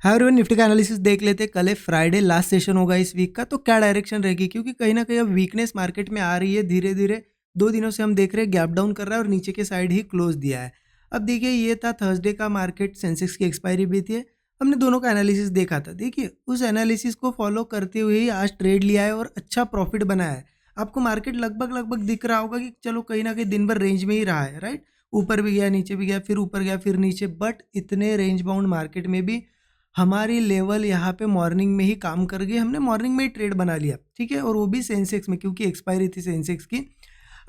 हाँ everyone, Nifty का analysis देख लेते हैं। कल है फ्राइडे, लास्ट सेशन होगा इस वीक का, तो क्या डायरेक्शन रहेगी, क्योंकि कहीं ना कहीं अब वीकनेस मार्केट में आ रही है धीरे धीरे। 2 दिनों से हम देख रहे हैं गैप डाउन कर रहा है और नीचे के साइड ही क्लोज दिया है। अब देखिए, ये था थर्सडे का मार्केट, सेंसेक्स की एक्सपायरी भी थी। हमने दोनों का एनालिसिस देखा था। देखिए, उस एनालिसिस को फॉलो करते हुए ही आज ट्रेड लिया है और अच्छा प्रॉफिट बनाया है। आपको मार्केट लगभग लगभग दिख रहा होगा कि चलो कहीं ना कहीं दिन भर रेंज में ही रहा है, राइट। ऊपर भी गया, नीचे भी गया, फिर ऊपर गया, फिर नीचे, बट इतने रेंज बाउंड मार्केट में भी हमारी लेवल यहाँ पे मॉर्निंग में ही काम कर गई। हमने मॉर्निंग में ही ट्रेड बना लिया, ठीक है, और वो भी सेंसेक्स में, क्योंकि एक्सपायरी थी सेंसेक्स की।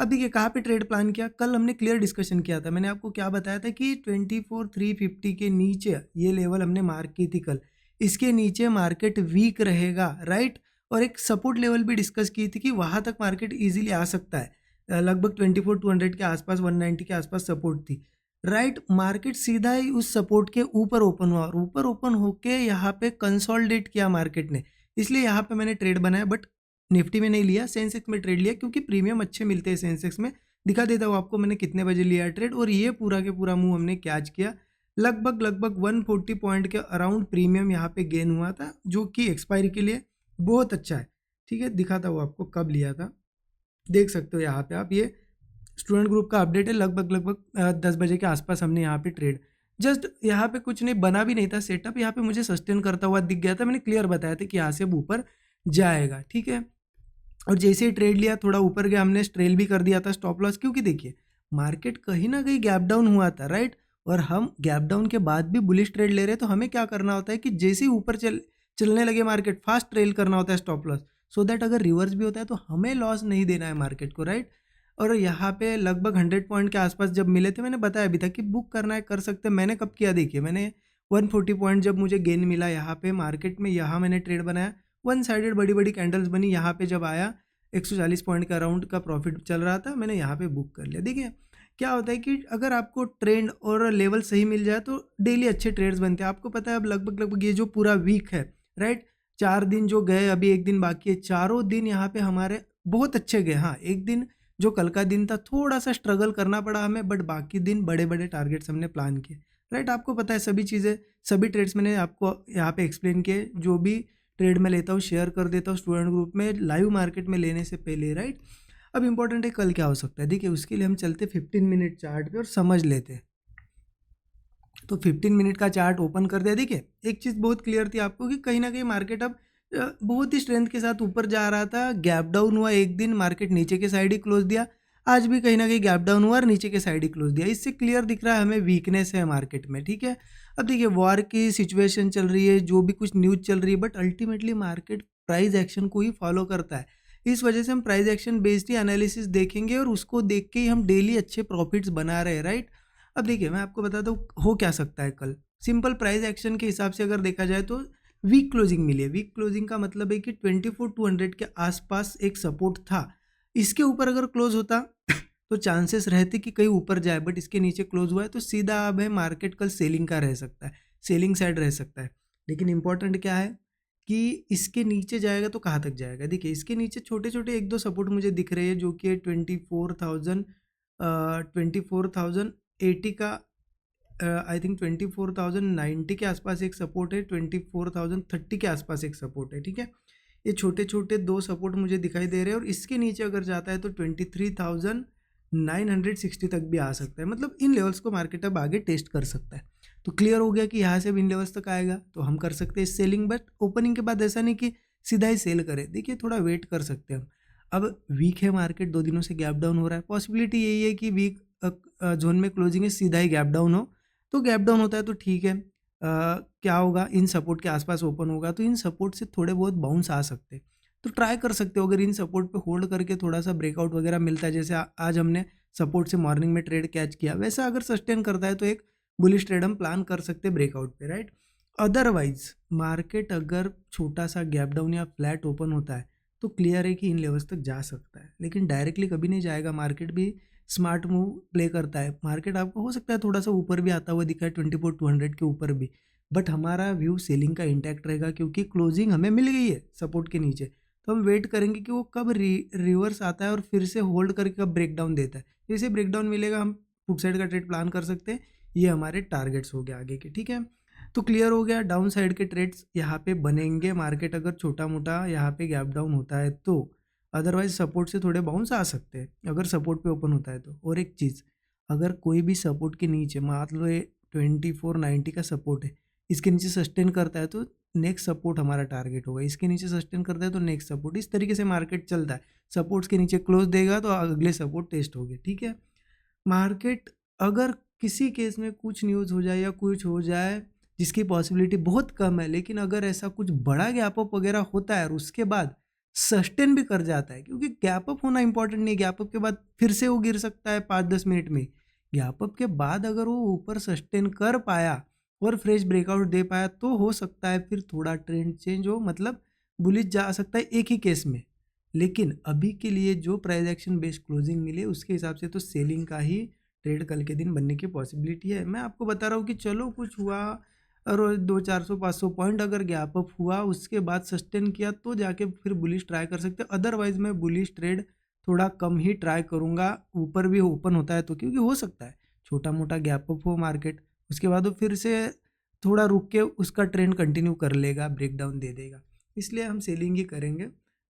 अब देखिए कहाँ पे ट्रेड प्लान किया। कल हमने क्लियर डिस्कशन किया था। मैंने आपको क्या बताया था कि 24,350 के नीचे ये लेवल हमने मार्क की थी कल। इसके नीचे मार्केट वीक रहेगा, राइट। और एक सपोर्ट लेवल भी डिस्कस की थी कि वहाँ तक मार्केट ईजिली आ सकता है। लगभग 24,200 के आसपास, 190 के आसपास सपोर्ट थी, राइट। मार्केट सीधा ही उस सपोर्ट के ऊपर ओपन हुआ और ऊपर ओपन होके यहाँ पे कंसोलिडेट किया मार्केट ने। इसलिए यहाँ पे मैंने ट्रेड बनाया, बट निफ्टी में नहीं लिया, सेंसेक्स में ट्रेड लिया, क्योंकि प्रीमियम अच्छे मिलते हैं सेंसेक्स में। दिखा देता हूँ आपको मैंने कितने बजे लिया ट्रेड, और ये पूरा के पूरा मूव हमने कैच किया। लगभग लगभग 140 पॉइंट के अराउंड प्रीमियम यहाँ पे गेन हुआ था, जो कि एक्सपायरी के लिए बहुत अच्छा है, ठीक है। दिखाता हूँ आपको कब लिया था, देख सकते हो यहाँ पे आप। ये स्टूडेंट ग्रुप का अपडेट है। लगभग लगभग 10 बजे के आसपास हमने यहाँ पे ट्रेड, जस्ट यहाँ पे कुछ नहीं बना भी नहीं था सेटअप, यहाँ पे मुझे सस्टेन करता हुआ दिख गया था। मैंने क्लियर बताया था कि यहाँ से अब ऊपर जाएगा, ठीक है। और जैसे ही ट्रेड लिया, थोड़ा ऊपर गया, हमने ट्रेल भी कर दिया था स्टॉप लॉस, क्योंकि देखिए मार्केट कहीं ना कहीं गैप डाउन हुआ था, राइट। और हम गैप डाउन के बाद भी बुलिश ट्रेड ले रहे हैं, तो हमें क्या करना होता है कि जैसे ही ऊपर चलने लगे मार्केट, फास्ट ट्रेल करना होता है स्टॉप लॉस, सो दैट अगर रिवर्स भी होता है तो हमें लॉस नहीं देना है मार्केट को, राइट। और यहाँ पे लगभग 100 पॉइंट के आसपास जब मिले थे, मैंने बताया भी था कि बुक करना है, कर सकते हैं। मैंने कब किया देखिए, मैंने 140 पॉइंट जब मुझे गेन मिला यहाँ पे मार्केट में, यहाँ मैंने ट्रेड बनाया। वन साइडेड बड़ी बड़ी कैंडल्स बनी, यहाँ पे जब आया 140 पॉइंट का अराउंड का प्रॉफिट चल रहा था, मैंने यहाँ पे बुक कर लिया। देखिए क्या होता है कि अगर आपको ट्रेंड और लेवल सही मिल जाए तो डेली अच्छे ट्रेड्स बनते हैं। आपको पता है अब लगभग लगभग ये जो पूरा वीक है, राइट, 4 दिन जो गए, अभी एक दिन बाकी है, चारों दिन यहाँ पे हमारे बहुत अच्छे गए। हाँ, एक दिन जो कल का दिन था थोड़ा सा स्ट्रगल करना पड़ा हमें, बट बाकी दिन बड़े बड़े टारगेट्स हमने प्लान किए, राइट। आपको पता है सभी चीज़ें, सभी ट्रेड्स मैंने आपको यहाँ पे एक्सप्लेन किए। जो भी ट्रेड में लेता हूँ शेयर कर देता हूँ स्टूडेंट ग्रुप में लाइव मार्केट में लेने से पहले, राइट। अब इंपॉर्टेंट है कल क्या हो सकता है। देखिए उसके लिए हम चलते 15 मिनट चार्ट पे और समझ लेते हैं। तो 15 मिनट का चार्ट ओपन कर दिया। देखिए एक चीज़ बहुत क्लियर थी आपको कि कहीं ना कहीं मार्केट अब बहुत ही स्ट्रेंथ के साथ ऊपर जा रहा था। गैप डाउन हुआ, एक दिन मार्केट नीचे के साइड ही क्लोज दिया। आज भी कहीं ना कहीं गैप डाउन हुआ और नीचे के साइड ही क्लोज दिया। इससे क्लियर दिख रहा है हमें वीकनेस है मार्केट में, ठीक है। अब देखिए वॉर की सिचुएशन चल रही है, जो भी कुछ न्यूज़ चल रही है, but ultimately market price action को ही फॉलो करता है। इस वजह से हम प्राइस एक्शन बेस्ड ही एनालिसिस देखेंगे और उसको देख के ही हम डेली अच्छे प्रॉफिट्स बना रहे हैं, राइट। अब देखिए मैं आपको बताता हूँ हो क्या सकता है कल। सिंपल प्राइस एक्शन के हिसाब से अगर देखा जाए तो वीक क्लोजिंग मिली है। वीक क्लोजिंग का मतलब है कि 24,200 के आसपास एक सपोर्ट था। इसके ऊपर अगर क्लोज होता तो चांसेस रहते कि कहीं ऊपर जाए, बट इसके नीचे क्लोज हुआ है तो सीधा अब है मार्केट कल सेलिंग का रह सकता है, सेलिंग साइड रह सकता है। लेकिन इंपॉर्टेंट क्या है कि इसके नीचे जाएगा तो कहाँ तक जाएगा। देखिए इसके नीचे छोटे छोटे एक दो सपोर्ट मुझे दिख रहे हैं, जो कि 24,080 का, आई थिंक 24,090 के आसपास एक सपोर्ट है, 24,030 के आसपास एक सपोर्ट है, ठीक है। ये छोटे छोटे दो सपोर्ट मुझे दिखाई दे रहे हैं और इसके नीचे अगर जाता है तो 23,960 तक भी आ सकता है। मतलब इन लेवल्स को मार्केट अब आगे टेस्ट कर सकता है। तो क्लियर हो गया कि यहाँ से भी इन लेवल्स तक आएगा तो हम कर सकते हैं सेलिंग, बट ओपनिंग के बाद ऐसा नहीं कि सीधा ही सेल करें। देखिए थोड़ा वेट कर सकते हैं हम। अब वीक है मार्केट, 2 दिनों से गैप डाउन हो रहा है। पॉसिबिलिटी यही है कि वीक जोन में क्लोजिंग है, सीधा ही गैप डाउन हो। तो गैप डाउन होता है तो ठीक है। क्या होगा, इन सपोर्ट के आसपास ओपन होगा तो इन सपोर्ट से थोड़े बहुत बाउंस आ सकते हैं। तो ट्राई कर सकते हो अगर इन सपोर्ट पे होल्ड करके थोड़ा सा ब्रेकआउट वगैरह मिलता है, जैसे आज हमने सपोर्ट से मॉर्निंग में ट्रेड कैच किया, वैसा अगर सस्टेन करता है तो एक बुलिश ट्रेड हम प्लान कर सकते हैं ब्रेकआउट पे, राइट। अदरवाइज मार्केट अगर छोटा सा गैप डाउन या फ्लैट ओपन होता है तो क्लियर है कि इन लेवल्स तक जा सकता है, लेकिन डायरेक्टली कभी नहीं जाएगा। मार्केट भी स्मार्ट मूव प्ले करता है। मार्केट आपको हो सकता है थोड़ा सा ऊपर भी आता हुआ दिखा है, 24,200 के ऊपर भी, बट हमारा व्यू सेलिंग का इंटैक्ट रहेगा क्योंकि क्लोजिंग हमें मिल गई है सपोर्ट के नीचे। तो हम वेट करेंगे कि वो कब रिवर्स आता है और फिर से होल्ड करके कब ब्रेकडाउन देता है। जैसे ब्रेकडाउन मिलेगा हम पुट साइड का ट्रेड प्लान कर सकते हैं। ये हमारे टारगेट्स हो गए आगे के, ठीक है। तो क्लियर हो गया, डाउन साइड के ट्रेड्स यहाँ पे बनेंगे, मार्केट अगर छोटा मोटा यहाँ पे गैप डाउन होता है तो। अदरवाइज सपोर्ट से थोड़े बाउंस आ सकते हैं अगर सपोर्ट पे ओपन होता है तो। और एक चीज़, अगर कोई भी सपोर्ट के नीचे मान लो ये 2490 का सपोर्ट है, इसके नीचे सस्टेन करता है तो नेक्स्ट सपोर्ट हमारा टारगेट होगा, इसके नीचे सस्टेन करता है तो नेक्स्ट सपोर्ट। इस तरीके से मार्केट चलता है, सपोर्ट्स के नीचे क्लोज देगा तो अगले सपोर्ट टेस्ट होंगे, ठीक है। मार्केट अगर किसी केस में कुछ न्यूज़ हो जाए या कुछ हो जाए, जिसकी पॉसिबिलिटी बहुत कम है, लेकिन अगर ऐसा कुछ बड़ा गैप अप वगैरह होता है और उसके बाद सस्टेन भी कर जाता है, क्योंकि गैप अप होना इंपॉर्टेंट नहीं, गैप अप के बाद फिर से वो गिर सकता है 5-10 मिनट में। गैप अप के बाद अगर वो ऊपर सस्टेन कर पाया और फ्रेश ब्रेकआउट दे पाया तो हो सकता है फिर थोड़ा ट्रेंड चेंज हो, मतलब बुलिश जा सकता है एक ही केस में। लेकिन अभी के लिए जो प्राइस एक्शन बेस्ड क्लोजिंग मिले उसके हिसाब से तो सेलिंग का ही ट्रेड कल के दिन बनने की पॉसिबिलिटी है। मैं आपको बता रहा हूँ कि चलो कुछ हुआ और 200-400-500 पॉइंट अगर गैप अप हुआ उसके बाद सस्टेन किया तो जाके फिर बुलिश ट्राई कर सकते हैं। अदरवाइज मैं बुलिश ट्रेड थोड़ा कम ही ट्राई करूँगा, ऊपर भी ओपन होता है तो, क्योंकि हो सकता है छोटा मोटा गैप अप हो मार्केट, उसके बाद वो फिर से थोड़ा रुक के उसका ट्रेंड कंटिन्यू कर लेगा, ब्रेकडाउन दे देगा, इसलिए हम सेलिंग ही करेंगे।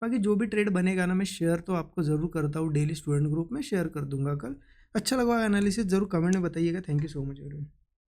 बाकी जो भी ट्रेड बनेगा ना, मैं शेयर तो आपको ज़रूर करता हूँ, डेली स्टूडेंट ग्रुप में शेयर कर दूंगा कल। अच्छा लगा एनालिसिस, ज़रूर कमेंट में बताइएगा। Thank you so much everyone.